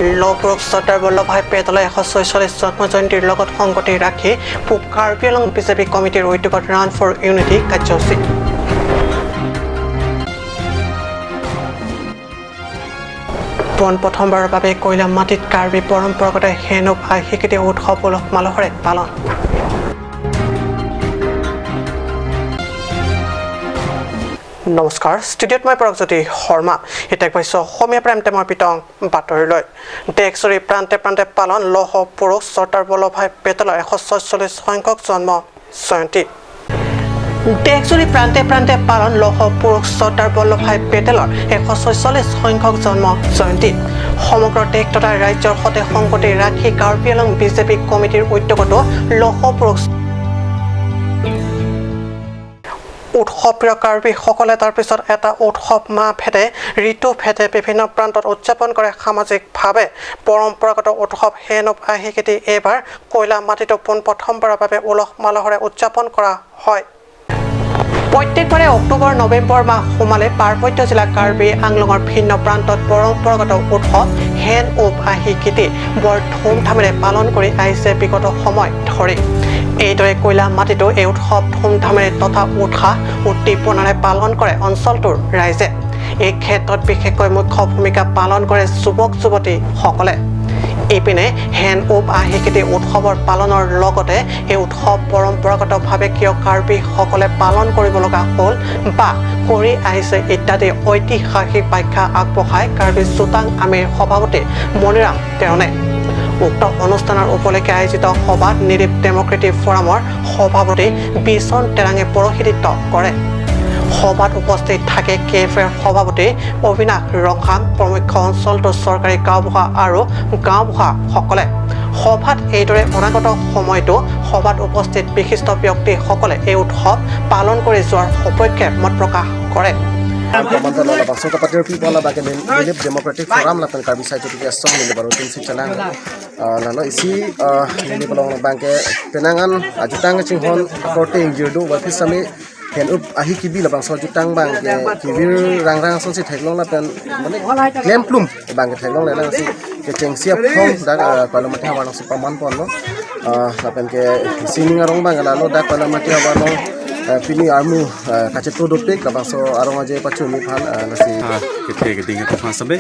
লপুৰুষ চৰ্দাৰ বল্লভভাই পেটেলৰ 146 জন্মজয়ন্তীৰ লগত সংগতি ৰাখি পূব কাৰ্বি আংলং বিজেপি কমিটিৰ উদ্যোগত ৰান ফৰ ইউনিটি কাৰ্যসূচী। প্ৰথমবাৰৰ বাবে কয়লা মাটিত কাৰ্বি পৰম্পৰাগত হেনুপ আশীকৃতি উৎসৱ উলহ মালহেৰে পালন। নমস্কাৰ, ষ্টুডিঅ'ত মই প্ৰগজ্যোতি শৰ্মা। এতিয়া পাইছোঁ অসমীয়া প্ৰাইম টাইমৰ পিতং বাতৰিলৈ। দেশজুৰি প্ৰান্তে প্ৰান্তে পালন লৌহ পুৰুষ চৰ্দাৰ বল্লভভাই পেটেলৰ 146 সংখ্যক জন্ম জয়ন্তী। দেশজুৰি প্ৰান্তে প্ৰান্তে পালন লৌহ পুৰুষ চৰ্দাৰ বল্লভভাই পেটেলৰ 146 সংখ্যক জন্ম জয়ন্তী। সমগ্ৰ দেশ তথা ৰাজ্যৰ সৈতে সংগতি ৰাখি কাৰ্বি আংলং বিজেপি কমিটিৰ উদ্যোগতো লৌহ পুৰুষ উৎসৱপ্ৰিয় কাৰ্বিসকলে তাৰ পিছত এটা উৎসৱ মাহ ভেদে ঋতু ভেদে বিভিন্ন প্ৰান্তত উদযাপন কৰে। সামাজিকভাৱে পৰম্পৰাগত উৎসৱ হেনুপ আশীকৃতি এইবাৰ কয়লা মাটিতো প্ৰথমবাৰৰ বাবে উলহ মালহেৰে উদযাপন কৰা হয়। প্ৰত্যেকবাৰে অক্টোবৰ নৱেম্বৰ মাহ সোমালে পাৰ্বত্য জিলা কাৰ্বি আংলঙৰ ভিন্ন প্ৰান্তত পৰম্পৰাগত উৎসৱ হেনুপ আশীকৃতি বৰ ধুমধামেৰে পালন কৰি আহিছে বিগত সময় ধৰি। এইদৰে কয়লা মাটিতো এই উৎসৱ ধুমধামেৰে তথা উৎসাহ উদ্দীপনাৰে পালন কৰে অঞ্চলটোৰ ৰাইজে। এই ক্ষেত্ৰত বিশেষকৈ মুখ্য ভূমিকা পালন কৰে যুৱক যুৱতীসকলে। ইপিনে হেনুপ আশীকৃতি উৎসৱৰ পালনৰ লগতে এই উৎসৱ পৰম্পৰাগতভাৱে কিয় কাৰ্বিসকলে পালন কৰিব লগা হ'ল বা কৰি আহিছে ইত্যাদি ঐতিহাসিক ব্যাখ্যা আগবঢ়াই কাৰ্বি চুটাং আমিৰ সভাপতি মণিৰাম তেৰণে। উক্ত অনুষ্ঠানৰ উপলক্ষে আয়োজিত সভাত নিৰীপ ডেমক্ৰেটিক ফৰামৰ সভাপতি বিচন তেৰাঙে পৌৰোহিত্য কৰে। সভাত উপস্থিত থাকে কেফেৰ সভাপতি অবিনাশ ৰখাং প্ৰমুখ অঞ্চলটোৰ চৰকাৰী গাঁওবুঢ়া আৰু গাঁওবুঢ়াসকলে। সভাত এইদৰে অনাগত সময়তো সভাত উপস্থিত বিশিষ্ট ব্যক্তিসকলে এই উৎসৱ পালন কৰি যোৱাৰ সপক্ষে মত প্ৰকাশ কৰে। Niരീপ Democratic Forum lapan Karbi Site itu biasa ni baru tim secara lalu isi ini belum bangke penangan ajutang cinghon korte injudu waktu sami henup ahi kibi lapang so jutang bang kibir rang so si theklong lapan mana claim plum bangke theklong lapan si keceng siap phong dak kalau mati awan si paman pon lo lapan ke sini ngarong bang lalu dak kalau mati awan lo pini armu kacet tu dopek lapang so arong aja pacu mi phan nasi kita kedingin tu faham sampai.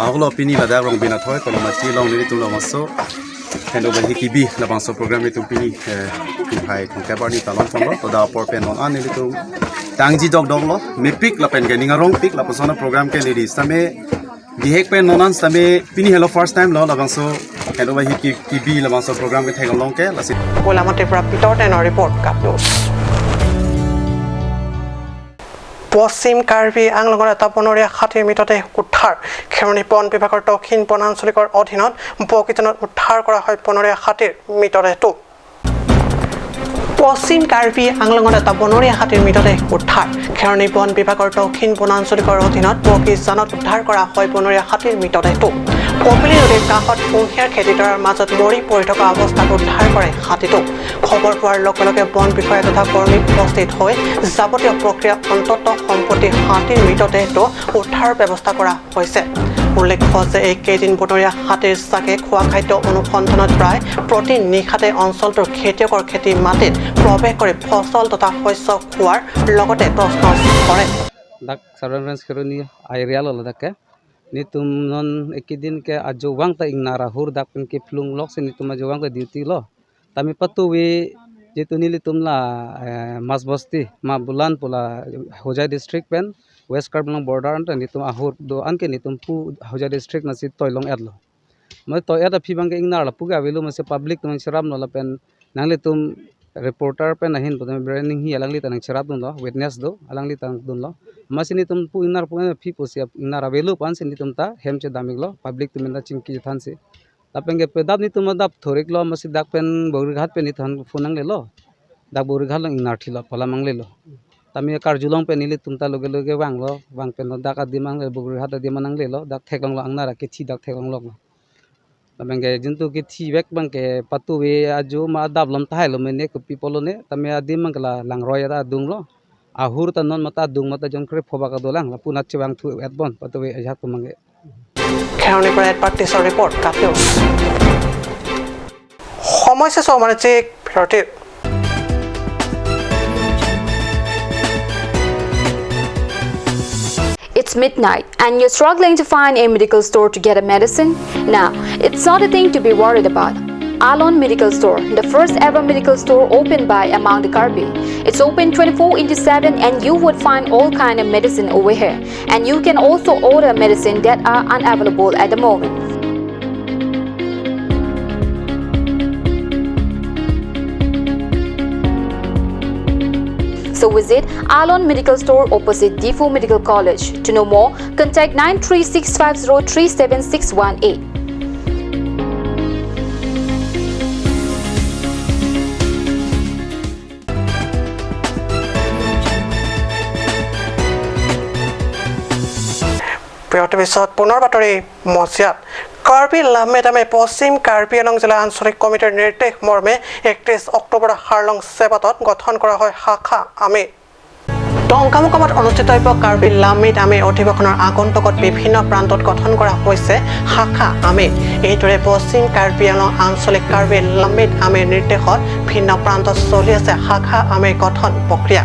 Aku lo pini pada orang bina thoi kalau mati long ni tu lo masuk. Hello bagi kibi lapang so program itu pini hai tungkai bar ni talon pon lo. Toda por pen on ani tu tangji dog lo. Mepik lapen ke ningarong pik lapang so na program ke ni sampai dihek pen nonan sampai pini hello first time lo lapang so hello bagi kibi lapang so program ke thai long ke lasi. Kolamate pra pitot and report Cup News. পশ্চিম কাৰ্বি আংলঙৰ এটা বনৰীয়া হাতীৰ মৃতদেহ উদ্ধাৰ। খেৰণী বন বিভাগৰ দক্ষিণ বনাঞ্চলিকৰ অধীনত বগীজনত উদ্ধাৰ কৰা হয় বনৰীয়া হাতীৰ মৃতদেহটো। পশ্চিম কাৰ্বি আংলঙত এটা বনৰীয়া হাতীৰ মৃতদেহ উদ্ধাৰ। খেৰণী বন বিভাগৰ দক্ষিণ বনাঞ্চলিকৰ অধীনত বগীজনত উদ্ধাৰ কৰা হয় বনৰীয়া হাতীৰ মৃতদেহটো। কপিলী নদীৰ কাষত কুঁহিয়াৰ খেতিডৰাৰ মাজত মৰি পৰি থকা অৱস্থাত উদ্ধাৰ কৰে হাতীটো। খবৰ পোৱাৰ লগে লগে বন বিষয়া তথা কৰ্মী উপস্থিত হৈ যাৱতীয় প্ৰক্ৰিয়া অন্তত সম্পত্তি হাতীৰ মৃতদেহটো উদ্ধাৰৰ ব্যৱস্থা কৰা হৈছে। উল্লেখ্য যে এই কেইদিন বনৰীয়া হাতীৰ চাকে খোৱা খাদ্য অনুসন্ধানত প্ৰায় প্ৰতি নিশাতে অঞ্চলটোৰ খেতিয়কৰ খেতি মাটিত প্ৰৱেশ কৰি ফচল তথা শস্য খোৱাৰ লগতে প্ৰশ্ন কৰে। Nitum non ekidin ke ajowang ta ingnara hur dak pen ke flung lok se nitum ajowang ta duty lo tami patuwi jitu nilitum la mas bosti ma bulan pula Hojai district pen west karblang border anta nitum ahur do anke nitum pu Hojai district na si toilong edlo ma to eda phibang ke ingnar la puga velu ma se public tum siram no la pen nanglitum reporter pen nahin pu branding hi alangli tanang sirat dun lo witness do alangli tang dun lo masini tum pu inar pu phi pu siap inar avelu pan sini tum ta hemche damig lo public tum na chingki than se tapenge pedap ni tum dap thorik lo masi dak pen bogri ghat pen ni than funang le lo dak bogri ghat lang inar thilo pala mang le lo tami kar julong pen ni tum ta loge loge wang pen dak adimang le bogri ghat adimanang le lo dak theklang lo angnar ke thi dak theklang lo tapenge jintu ke thi bek bang ke patu we aju ma dab lom ta lo mene ko people ne tami adimang la lang roya da dung lo ahur tanon mata dung mata jongkre phoba ka dolang punat chewang thu etbon patowe ajak tumange খেৰণিৰ পৰা এডভাৰ্টিছৰ report কাট news সময় শেষ বাণিজ্যিক বিৰতিৰ It's midnight and you're struggling to find a medical store to get a medicine? Nah, it's not a thing to be worried about. Alon Medical Store, the first ever medical store opened by Among the Karbi. It's open 24/7 and you would find all kind of medicine over here. And you can also order medicine that are unavailable at the moment. So visit Alon Medical Store opposite Defu Medical College. To know more, contact 936503768. বিৰতিৰ পিছত পুনৰ বাতৰি মজিয়াত কাৰ্বি লাভ মেডামে পশ্চিম কাৰ্বি আংলং জিলা আঞ্চলিক কমিটিৰ নিৰ্দেশ মৰ্মে 31 অক্টোবৰত হাৰলং চেবাতত গঠন কৰা হয় শাখা আমি টংকামুকামত অনুষ্ঠিত কাৰ্বি লামিত আমি অধিৱেশনৰ আগন্তুকত বিভিন্ন প্ৰান্তত গঠন কৰা হৈছে শাখা আমি এইদৰে পশ্চিম কাৰ্বি আংলং আঞ্চলিক কাৰ্বি লামিত আমি নিৰ্দেশত ভিন্ন প্ৰান্তত চলি আছে শাখা আমি গঠন প্ৰক্ৰিয়া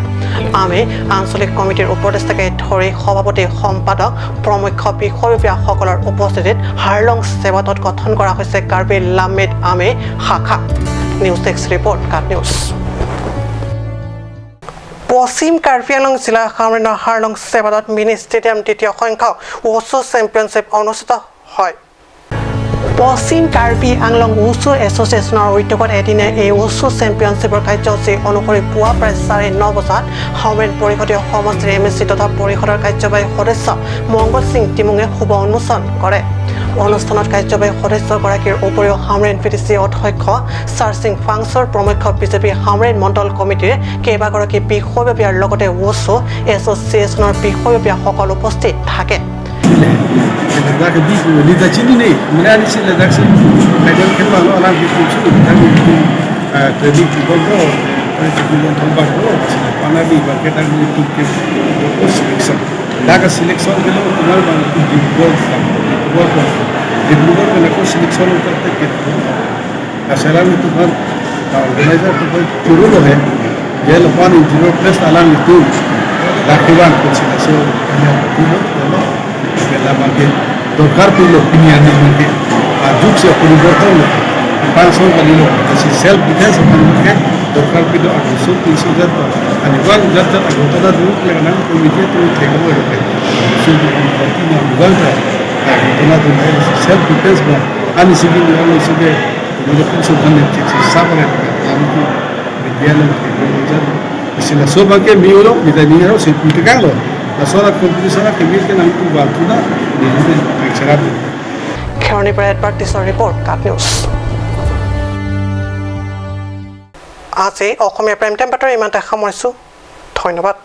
আমি আঞ্চলিক কমিটিৰ উপদেষ্টাকে ধৰি সভাপতি সম্পাদক প্ৰমুখ বিষয়ববীয়াসকলৰ উপস্থিতিত হাৰলং চেবাতত গঠন কৰা হৈছে কাৰ্বি লামিত আমি শাখা নিউজ ডেস্ক ৰিপৰ্ট কাট নিউজ পশ্চিম কাৰ্বি আংলং জিলা সামৰিনৰ হাৰলং চেবাতত মিনি ষ্টেডিয়াম দ্বিতীয় সংখ্যক ওচু চেম্পিয়নশ্বিপ অনুষ্ঠিত হয় পশ্চিম কাৰ্বি আংলং ওচু এছ'চিয়েশ্যনৰ উদ্যোগত এদিনে এই ওচু চেম্পিয়নশ্বিপৰ কাৰ্যসূচী অনুসৰি পুৱা প্ৰায় 9:30 বজাত সামৰিন পৰিষদীয় সমষ্টিৰ MSC তথা পৰিষদৰ কাৰ্যবাহী সদস্য মংগল সিং টিমুঙে শুভ উন্মোচন কৰে অনুষ্ঠানত কাৰ্যবাহী সদস্যগৰাকীৰ উপৰিও সামৰিন PTC অধ্যক্ষ চাৰ্চিং ফাংছৰ প্ৰমুখ বিজেপি সামৰিন মণ্ডল কমিটিৰ কেইবাগৰাকী বিষয়ববীয়াৰ লগতে ওচু এছ'চিয়েশ্যনৰ বিষয়ববীয়াসকল উপস্থিত থাকে ledak di ledak sini ni mana ni sini ledak sini ledak kelma lo alam itu sudah kita itu tadi kita tu kita tambah tu mana di kita itu ke selection dah selection kalau kenal bang itu di gol di gol kalau ko selection करते के asalan itu kan organizer tu churu lo hai ye lopan zero plus alam itu lakukan selection itu pela bagi dokar pilo opinion ni ajuk se puriborton lo panso kali lo si self defense akan ke dokar pilo adusu tinsu jat aniwan jat agota ruk lagana komite tu thekamo lo ke su komite na bugal ta agota tu self defense ba ani sigi ni lo sigi lo pinso kanne chi sabare amku vidyalaya ke jat sila soba ke miolo midaniero se putikalo la sola competition que viene en tu vacuna ni de excelente খেৰণিৰ পৰা এডভাৰ্টিছৰ report কাট news আজি অসমীয়া prime time বাতৰি ইমানতে সামৰিছোঁ ধন্যবাদ